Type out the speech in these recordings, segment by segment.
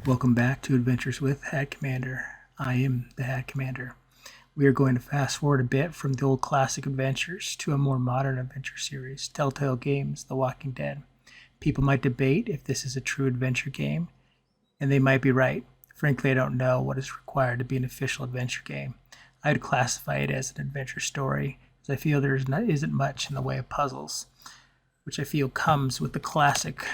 Welcome back to Adventures with Hat Commander. I am the Hat Commander. We are going to fast forward a bit from the old classic adventures to a more modern adventure series, Telltale Games, The Walking Dead. People might debate if this is a true adventure game, and they might be right. Frankly, I don't know what is required to be an official adventure game. I'd classify it as an adventure story, as I feel there isn't much in the way of puzzles, which I feel comes with the classic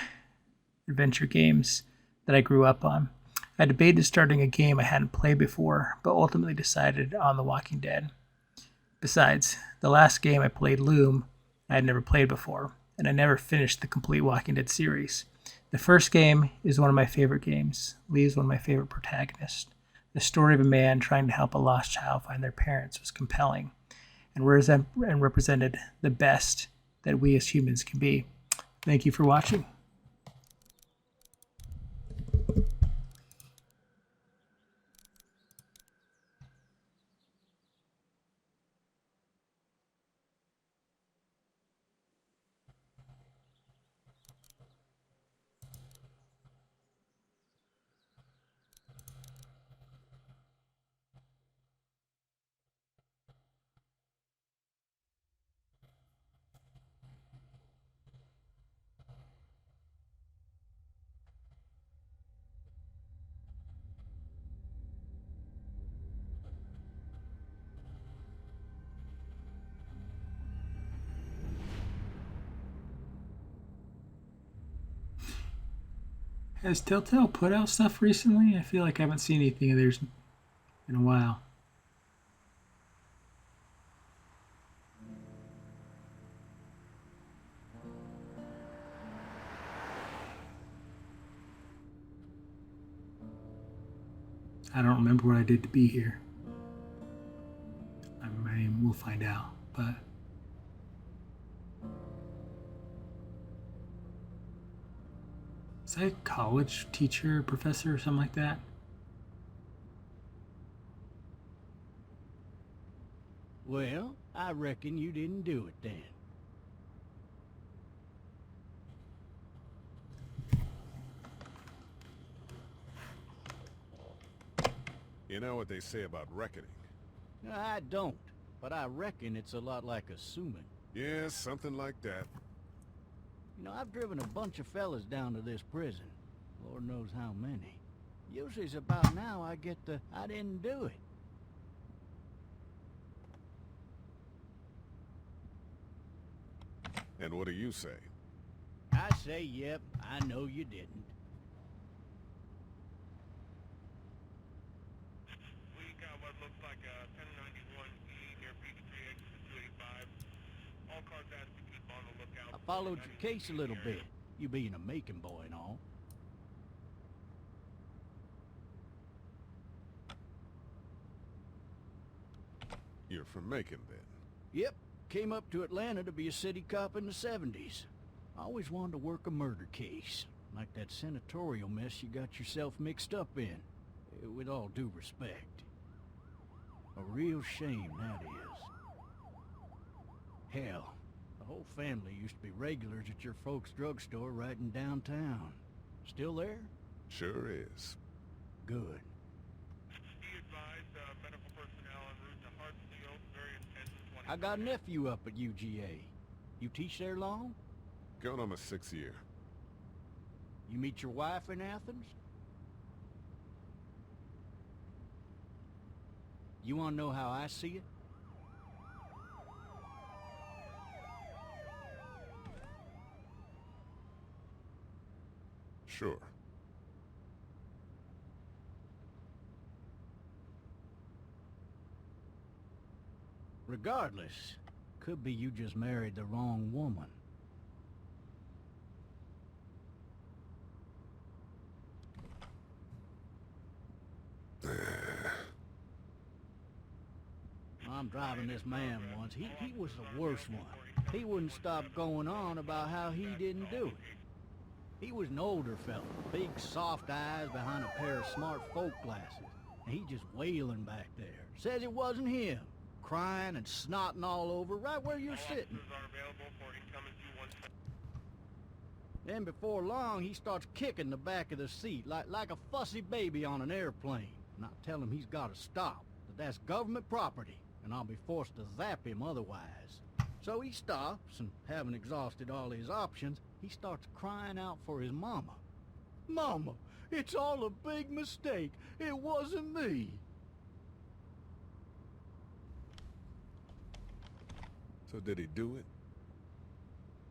adventure games that I grew up on. I debated starting a game I hadn't played before, but ultimately decided on The Walking Dead. Besides, the last game I played, Loom, I had never played before, and I never finished the complete Walking Dead series. The first game is one of my favorite games. Lee is one of my favorite protagonists. The story of a man trying to help a lost child find their parents was compelling and represented the best that we as humans can be. Thank you for watching. Has Telltale put out stuff recently? I feel like I haven't seen anything of theirs in a while. I don't remember what I did to be here. I mean, we'll find out. But is that a college teacher, professor, or something like that? Well, I reckon you didn't do it then. You know what they say about reckoning? I don't, but I reckon it's a lot like assuming. Yeah, something like that. I've driven a bunch of fellas down to this prison. Lord knows how many. Usually it's about now I get the, I didn't do it. And what do you say? I say, yep, I know you didn't. We got what looks like a 1091E near Peachtree exit 285. All cars asked to keep on the lookout. I followed your case a little bit, you being a making boy and all. You're from Macon, then? Yep, came up to Atlanta to be a city cop in the 70s. I always wanted to work a murder case, like that senatorial mess you got yourself mixed up in, with all due respect. A real shame, that is. Hell, the whole family used to be regulars at your folks' drugstore right in downtown. Still there? Sure is. Good. Be advised, medical personnel en route to Hartsfield, very intensive 20. I got a nephew up at UGA. You teach there long? Going on my 6th year. You meet your wife in Athens? You want to know how I see it? Sure. Regardless, could be you just married the wrong woman. I'm driving this man once. He was the worst one. He wouldn't stop going on about how he didn't do it. He was an older fella, big soft eyes behind a pair of smart folk glasses. And he just wailing back there. Says it wasn't him. Crying and snotting all over right where you're sitting. Officers are available for incoming 217. Then before long, he starts kicking the back of the seat like a fussy baby on an airplane. And I tell him he's got to stop, that that's government property, and I'll be forced to zap him otherwise. So he stops, and having exhausted all his options, he starts crying out for his mama. Mama, it's all a big mistake. It wasn't me. So did he do it?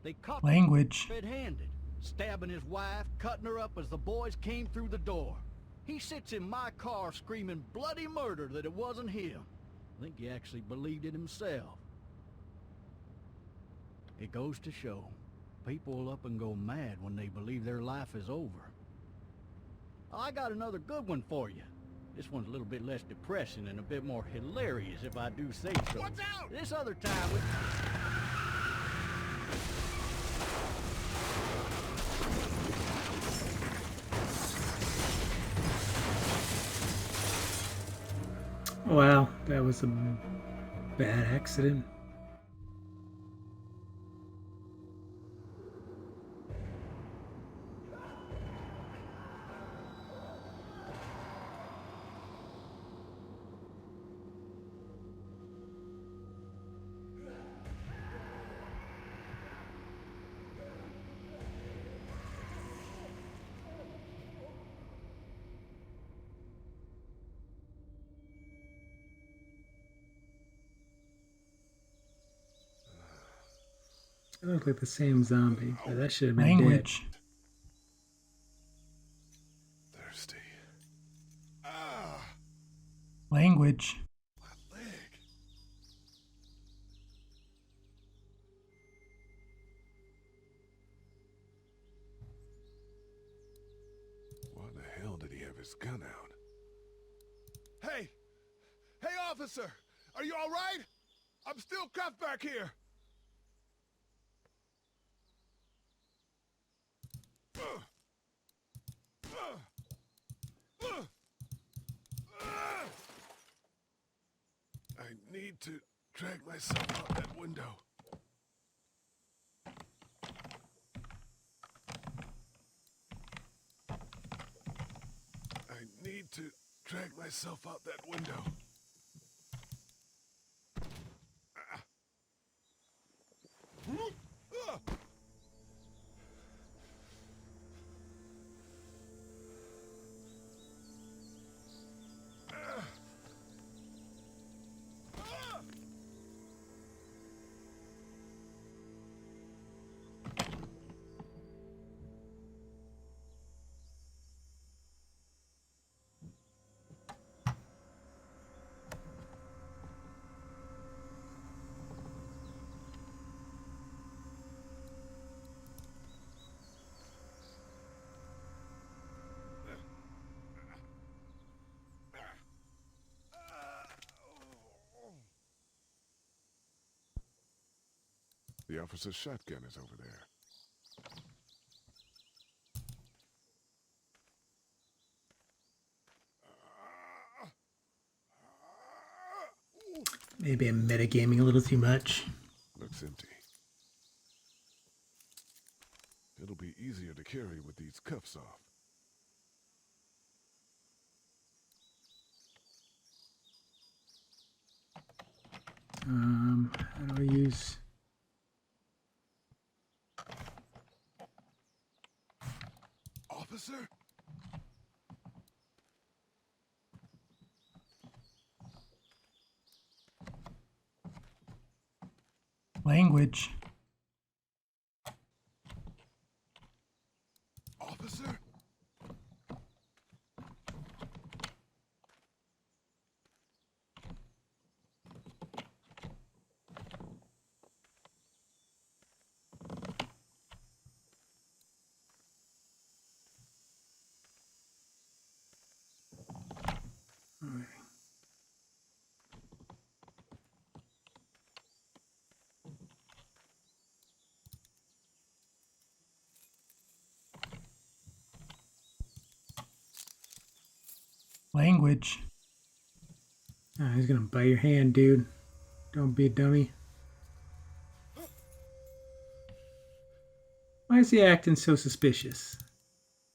They caught Language. him red-handed, stabbing his wife, cutting her up as the boys came through the door. He sits in my car screaming bloody murder that it wasn't him. I think he actually believed it himself. It goes to show, people will up and go mad when they believe their life is over. I got another good one for you. This one's a little bit less depressing and a bit more hilarious, if I do say so. Watch out! This other time we... Wow, that was a bad accident. It looked like the same zombie, but that should have been language. Thirsty. Ah! Language. My leg. Why the hell did he have his gun out? Hey! Hey, officer! Are you all right? I'm still cuffed back here! I need to drag myself out that window. I need to drag myself out that window. The officer's shotgun is over there. Maybe I'm metagaming a little too much. Looks empty. It'll be easier to carry with these cuffs off. How do I use... Officer? Language. Officer? Alright. Language. Ah, he's gonna bite your hand, dude. Don't be a dummy. Why is he acting so suspicious?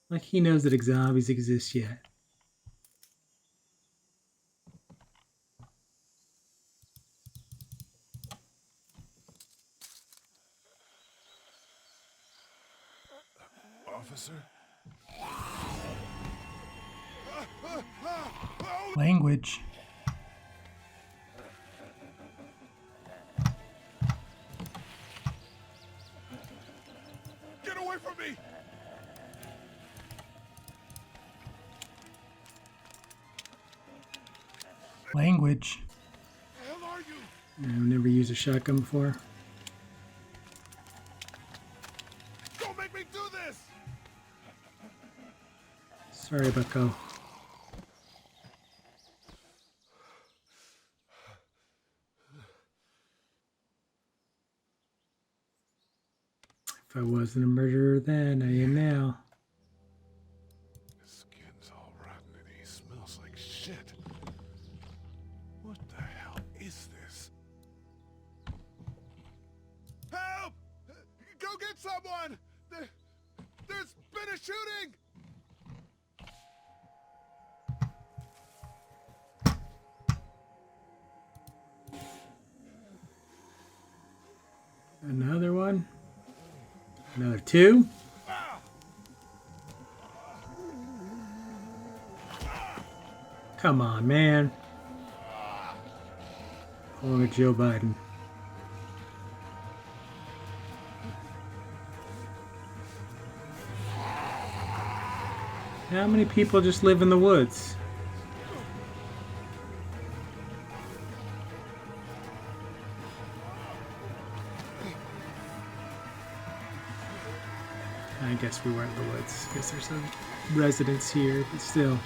Like he knows that zombies exist yet. Officer? Language. Get away from me! Language. The hell are you? I've never used a shotgun before. Don't make me do this! Sorry, Bucko. If I wasn't a murderer then, I am now. His skin's all rotten and he smells like shit. What the hell is this? Help! Go get someone! There's been a shooting! Another one. Another two. Come on, man. Or Joe Biden. How many people just live in the woods? I guess we weren't in the woods. I guess there's some residents here, but still.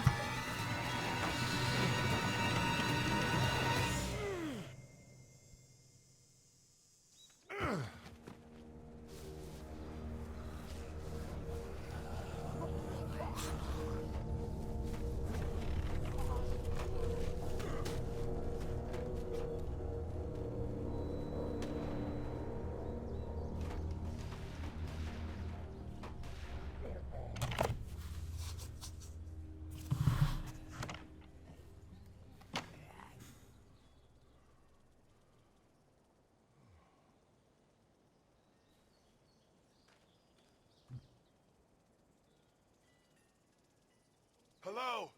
Hello?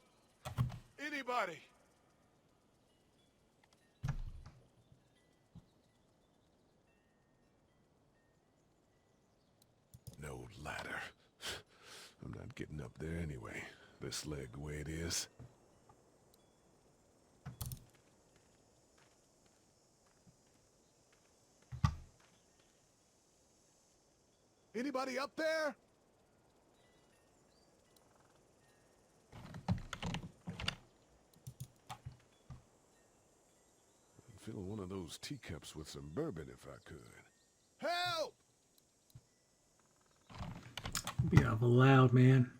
Anybody? No ladder. I'm not getting up there anyway. This leg the way it is. Anybody up there? I'd fill one of those teacups with some bourbon if I could. Help! Be awful loud, man.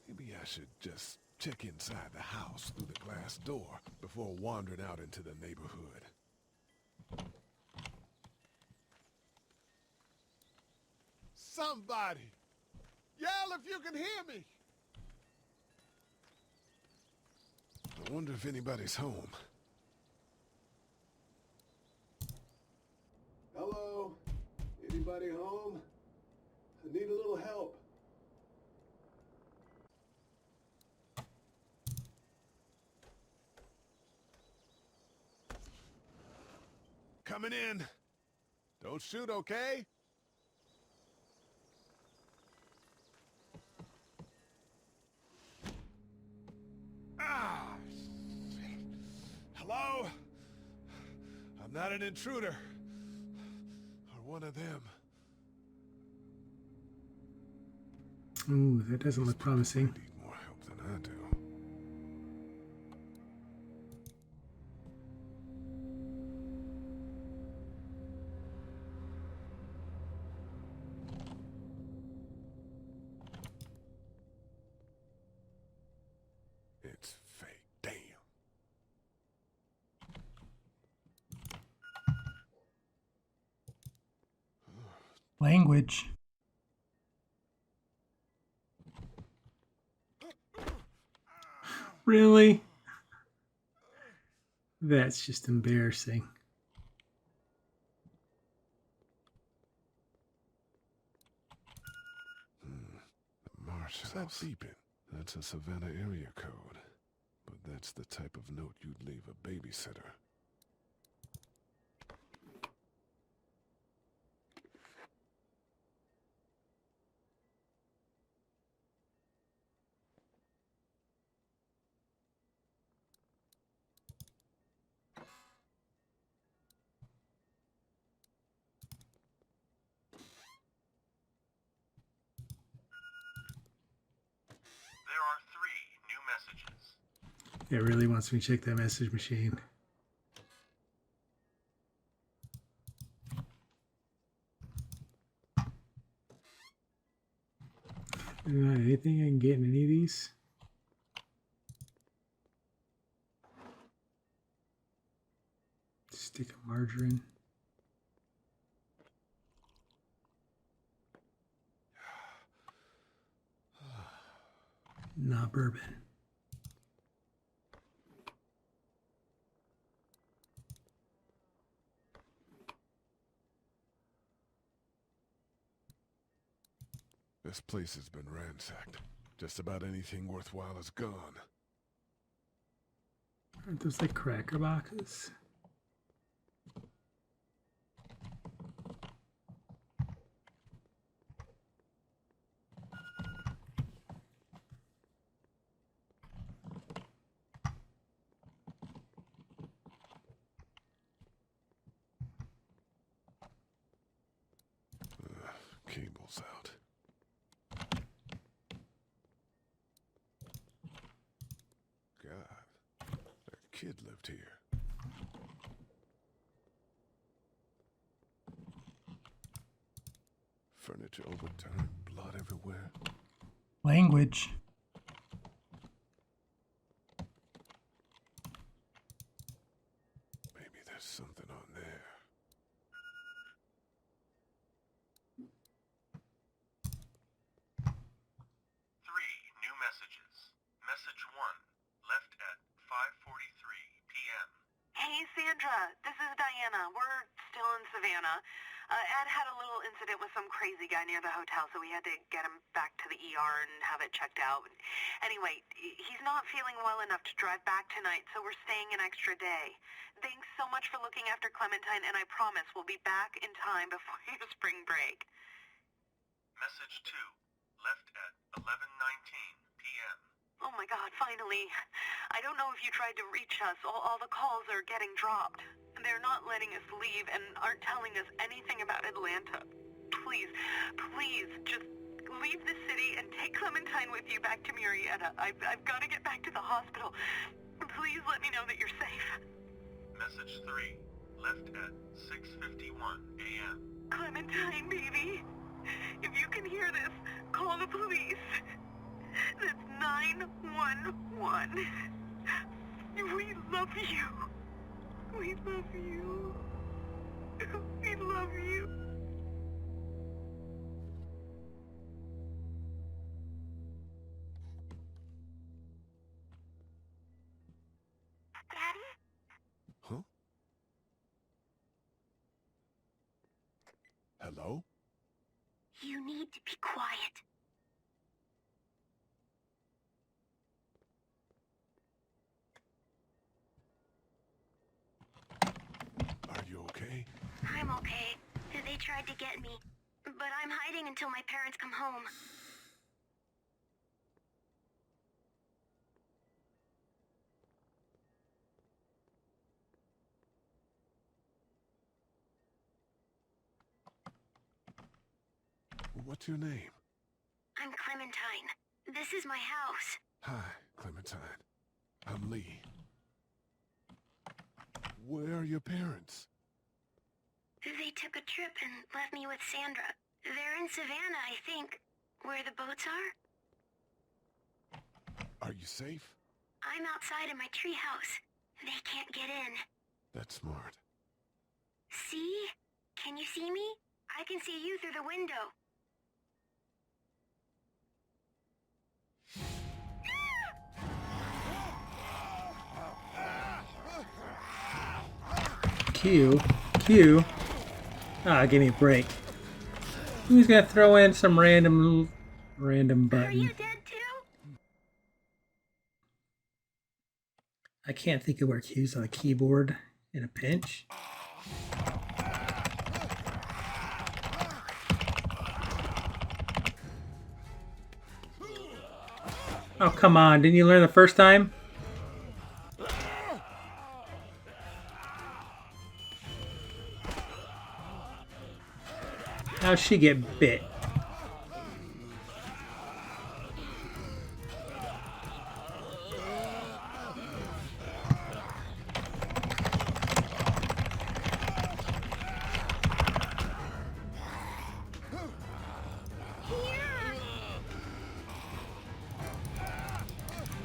Maybe I should just check inside the house through the glass door before wandering out into the neighborhood. Somebody! Yell if you can hear me! I wonder if anybody's home. Hello? Anybody home? I need a little help. Coming in. Don't shoot, okay? Ah! Shit. Hello? I'm not an intruder. Or one of them. Ooh, that doesn't look promising. They need more help than I do. Language. Really? That's just embarrassing. What's that beeping? That's a Savannah area code. But that's the type of note you'd leave a babysitter. There are 3 new messages. It really wants me to check that message machine. Anything I can get in any of these? Stick of margarine. Not bourbon. This place has been ransacked. Just about anything worthwhile is gone. Aren't those like cracker boxes? Cable's out. God, that kid lived here. Furniture overturned, blood everywhere. Language. Maybe there's something on there. New messages. Message 1, left at 5:43 p.m. Hey, Sandra. This is Diana. We're still in Savannah. Ed had a little incident with some crazy guy near the hotel, so we had to get him back to the ER and have it checked out. Anyway, he's not feeling well enough to drive back tonight, so we're staying an extra day. Thanks so much for looking after Clementine, and I promise we'll be back in time before your spring break. Message 2, left at 11:19 p.m. Oh my God, finally. I don't know if you tried to reach us. All the calls are getting dropped. They're not letting us leave and aren't telling us anything about Atlanta. Please, please, just leave the city and take Clementine with you back to Murrieta. I've got to get back to the hospital. Please let me know that you're safe. Message 3, left at 6:51 a.m. Clementine, baby. If you can hear this, call the police. That's 911. We love you. We love you. We love you. Daddy? Huh? Hello? You need to be quiet. Are you okay? I'm okay. They tried to get me, but I'm hiding until my parents come home. What's your name? I'm Clementine. This is my house. Hi, Clementine. I'm Lee. Where are your parents? They took a trip and left me with Sandra. They're in Savannah, I think. Where the boats are? Are you safe? I'm outside in my treehouse. They can't get in. That's smart. See? Can you see me? I can see you through the window. Q. Q. Ah, give me a break. Who's gonna throw in some random Are you button? dead too? I can't think of where Q's on a keyboard in a pinch. Oh, come on. Didn't you learn the first time? How'd she get bit?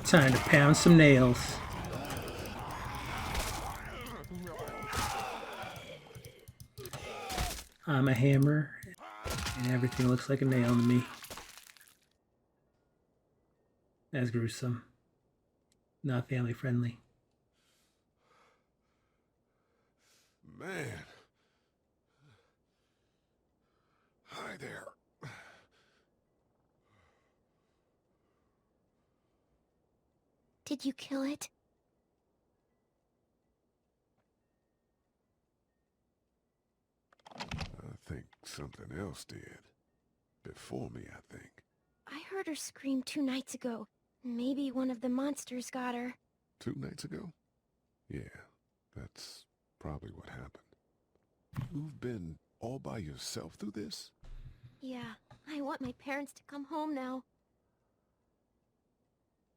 Time to pound some nails. I'm a hammer, and everything looks like a nail to me. That's gruesome. Not family friendly. Man. Hi there. Did you kill it? I think something else did. Before me, I think. I heard her scream 2 nights ago. Maybe one of the monsters got her. 2 nights ago? Yeah, that's probably what happened. You've been all by yourself through this? Yeah, I want my parents to come home now.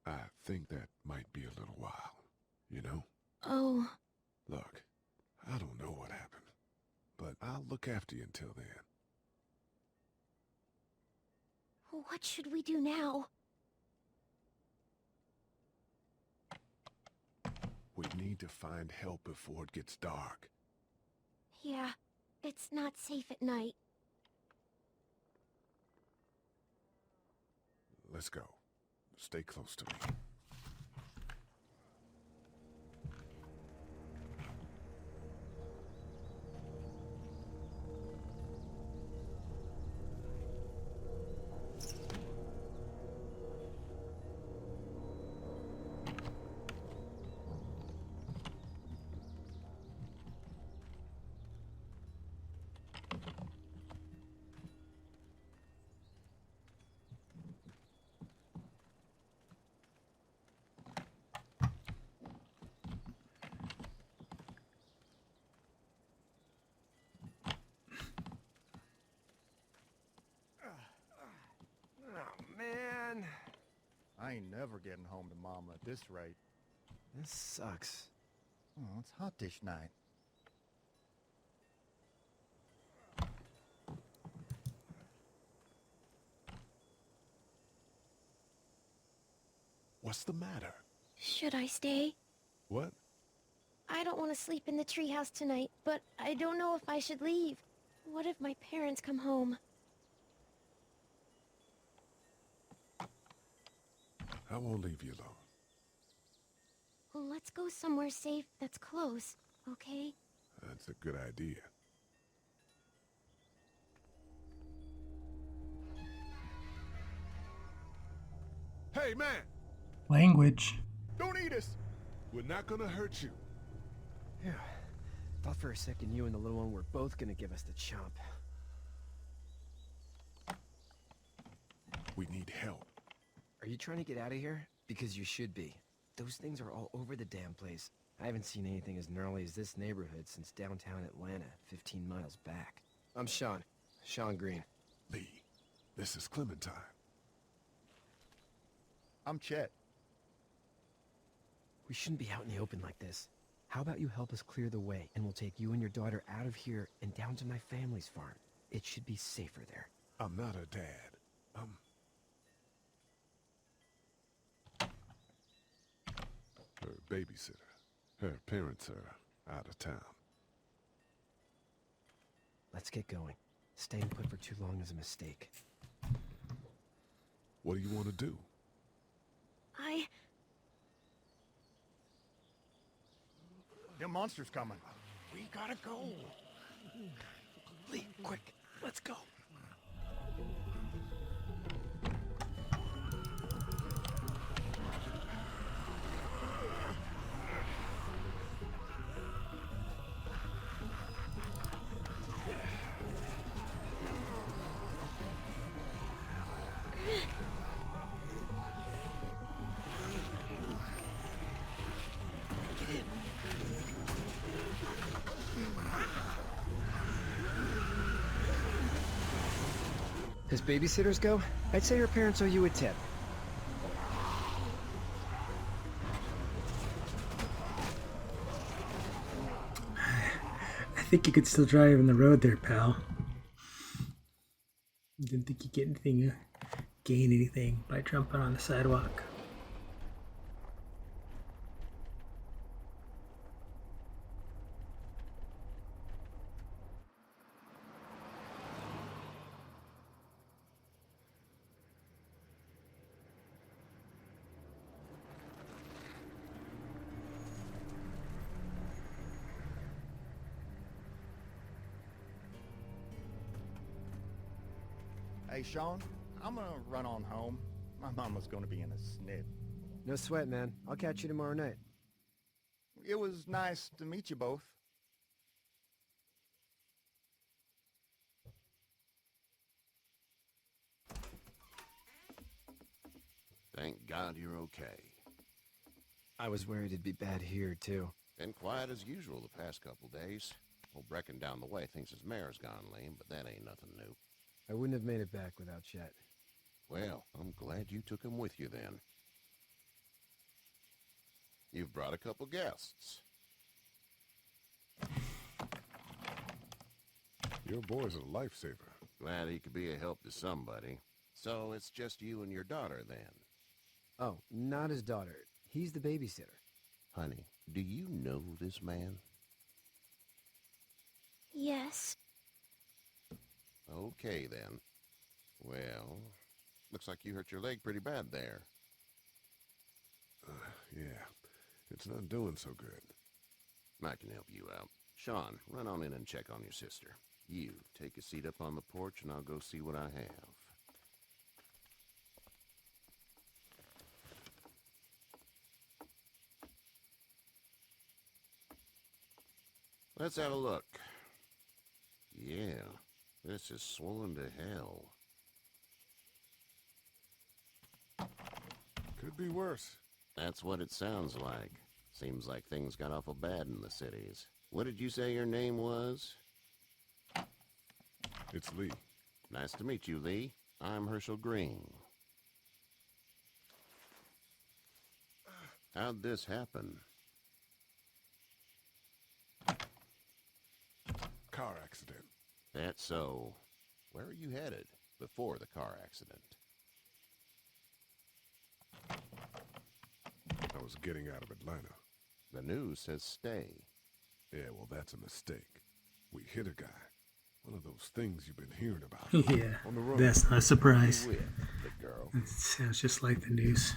I think that might be a little while, you know? Oh, Look, I don't know what happened, but I'll look after you until then. what should we do now? We need to find help before it gets dark. Yeah, it's not safe at night. Let's go. Stay close to me. Oh, man. I ain't never getting home to Mama at this rate. This sucks. Oh, it's hot this night. What's the matter? Should I stay? What? I don't want to sleep in the treehouse tonight, but I don't know if I should leave. What if my parents come home? I won't leave you alone. Let's go somewhere safe that's close, okay? That's a good idea. Hey, man! Language. Don't eat us! We're not gonna hurt you. Yeah. Thought for a second you and the little one were both gonna give us the chomp. We need help. Are you trying to get out of here? Because you should be. Those things are all over the damn place. I haven't seen anything as gnarly as this neighborhood since downtown Atlanta, 15 miles back. I'm Sean. Sean Green. Lee, this is Clementine. I'm Chet. We shouldn't be out in the open like this. How about you help us clear the way, and we'll take you and your daughter out of here and down to my family's farm. It should be safer there. I'm not her dad. Her babysitter. Her parents are out of town. Let's get going. Staying put for too long is a mistake. What do you want to do? Them monsters coming. We gotta go. Lee, quick, let's go. As babysitters go, I'd say her parents owe you a tip. I think you could still drive on the road there, pal. Didn't think you get anything, gain anything by jumping on the sidewalk. Hey, Sean, I'm gonna run on home. My mama's gonna be in a snit. No sweat, man. I'll catch you tomorrow night. It was nice to meet you both. Thank God you're okay. I was worried it'd be bad here, too. Been quiet as usual the past couple days. Old Brecken down the way thinks his mare's gone lame, but that ain't nothing new. I wouldn't have made it back without Chet. Well, I'm glad you took him with you then. You've brought a couple guests. Your boy's a lifesaver. Glad he could be a help to somebody. So it's just you and your daughter then? Oh, not his daughter. He's the babysitter. Honey, do you know this man? Yes. Okay then. Well, looks like you hurt your leg pretty bad there. Yeah, it's not doing so good. I can help you out. Sean, run on in and check on your sister. You, take a seat up on the porch and I'll go see what I have. Let's have a look. Yeah, this is swollen to hell. Could be worse. That's what it sounds like. Seems like things got awful bad in the cities. What did you say your name was? It's Lee. Nice to meet you, Lee. I'm Herschel Green. How'd this happen? Car accident. That's so. Where are you headed before the car accident? I was getting out of Atlanta. The news says stay. Yeah, well, that's a mistake. We hit a guy. One of those things you've been hearing about. Yeah, On the road. that's not a surprise. With the girl. It sounds just like the news.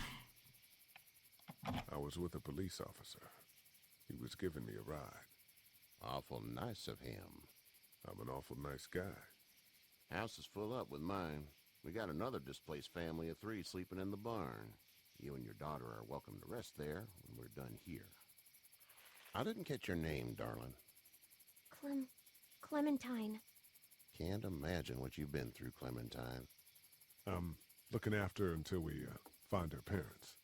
I was with a police officer. He was giving me a ride. Awful nice of him. I'm an awful nice guy. House is full up with mine. We got another displaced family of 3 sleeping in the barn. You and your daughter are welcome to rest there when we're done here. I didn't catch your name, darling. Clementine. Can't imagine what you've been through, Clementine. I'm looking after her until we find her parents.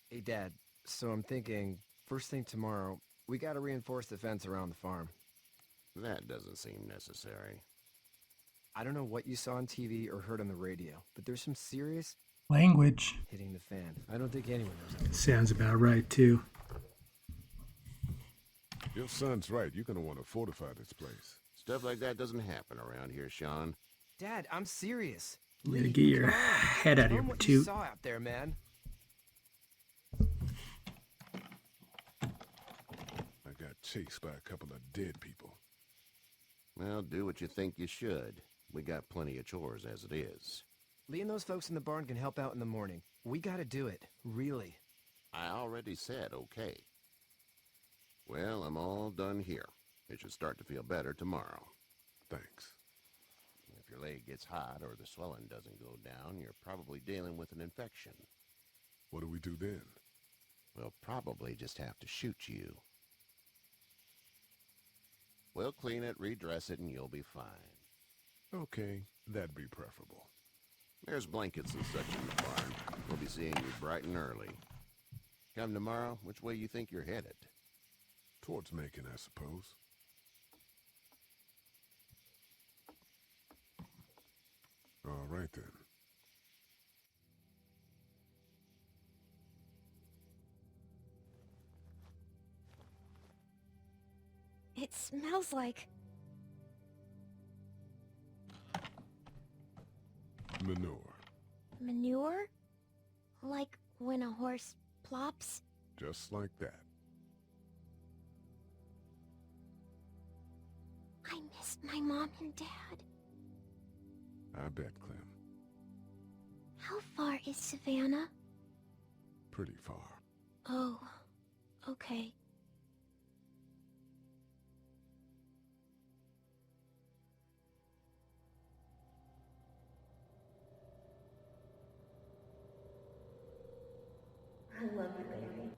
Hey, Dad, so I'm thinking, first thing tomorrow, we gotta reinforce the fence around the farm. That doesn't seem necessary. I don't know what you saw on TV or heard on the radio, but there's some serious Language. hitting the fan. I don't think anyone knows how. Sounds about right, too. Your son's right. You're going to want to fortify this place. Stuff like that doesn't happen around here, Sean. Dad, I'm serious. You gotta Lee, get your come on. head out of Tell your 'em what you toot. saw out there, man. I got chased by a couple of dead people. Well, do what you think you should. We got plenty of chores as it is. Lee and those folks in the barn can help out in the morning. We gotta do it, really. I already said okay. Well, I'm all done here. It should start to feel better tomorrow. Thanks. If your leg gets hot or the swelling doesn't go down, you're probably dealing with an infection. What do we do then? We'll probably just have to shoot you. We'll clean it, redress it, and you'll be fine. Okay, that'd be preferable. There's blankets and such in the barn. We'll be seeing you bright and early. Come tomorrow, which way you think you're headed? Towards Macon, I suppose. All right, then. It smells like... Manure. manure? Like when a horse plops? Just like that. I miss my mom and dad. I bet, Clem. How far is Savannah? Pretty far. Oh, okay. I love you, baby.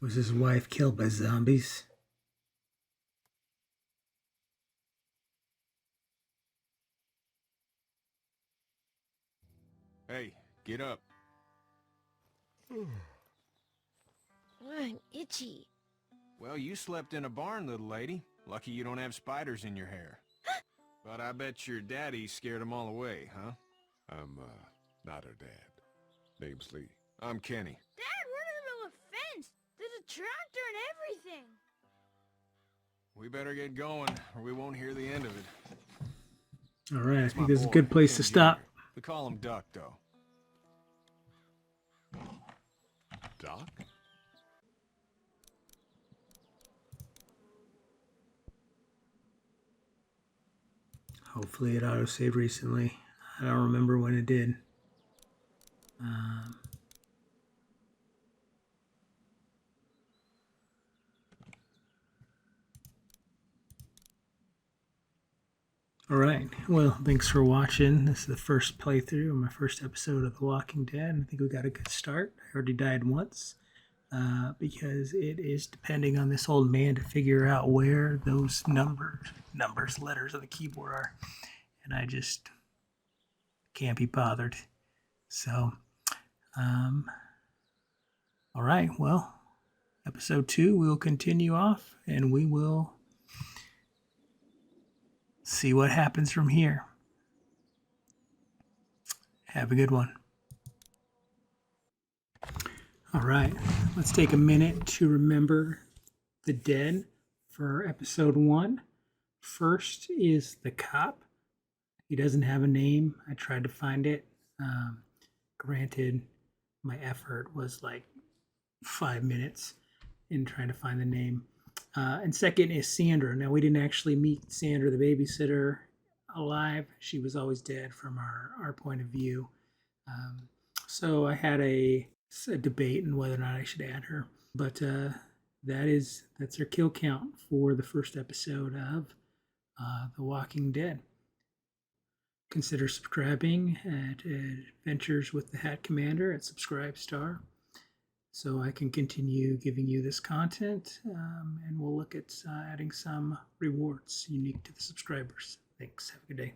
Was his wife killed by zombies? Hey, get up. I'm itchy. Well, you slept in a barn, little lady. Lucky you don't have spiders in your hair. But I bet your daddy scared them all away, huh? I'm, not her dad. Name's Lee. I'm Kenny. Dad, we're in the middle of a fence. There's a tractor and everything. We better get going, or we won't hear the end of it. All right, I That's my think this is a boy, good place to Ken stop. Jr. We call him Duck, though. Doc? Hopefully it autosaved recently. I don't remember when it did. All right. Well, thanks for watching. This is the first playthrough of my first episode of The Walking Dead. I think we got a good start. I already died once because it is depending on this old man to figure out where those letters on the keyboard are. And I just can't be bothered. So, all right. Well, episode 2, we'll continue off and we will see what happens from here. Have a good one. All right, let's take a minute to remember the dead for episode 1. First is the cop. He doesn't have a name. I tried to find it. Granted, my effort was like 5 minutes in trying to find the name. And second is Sandra. Now, we didn't actually meet Sandra, the babysitter, alive. She was always dead from our point of view. So I had a debate on whether or not I should add her. But that's her kill count for the first episode of The Walking Dead. Consider subscribing at Adventures with the Hat Commander at Subscribestar, so I can continue giving you this content, and we'll look at adding some rewards unique to the subscribers. Thanks. Have a good day.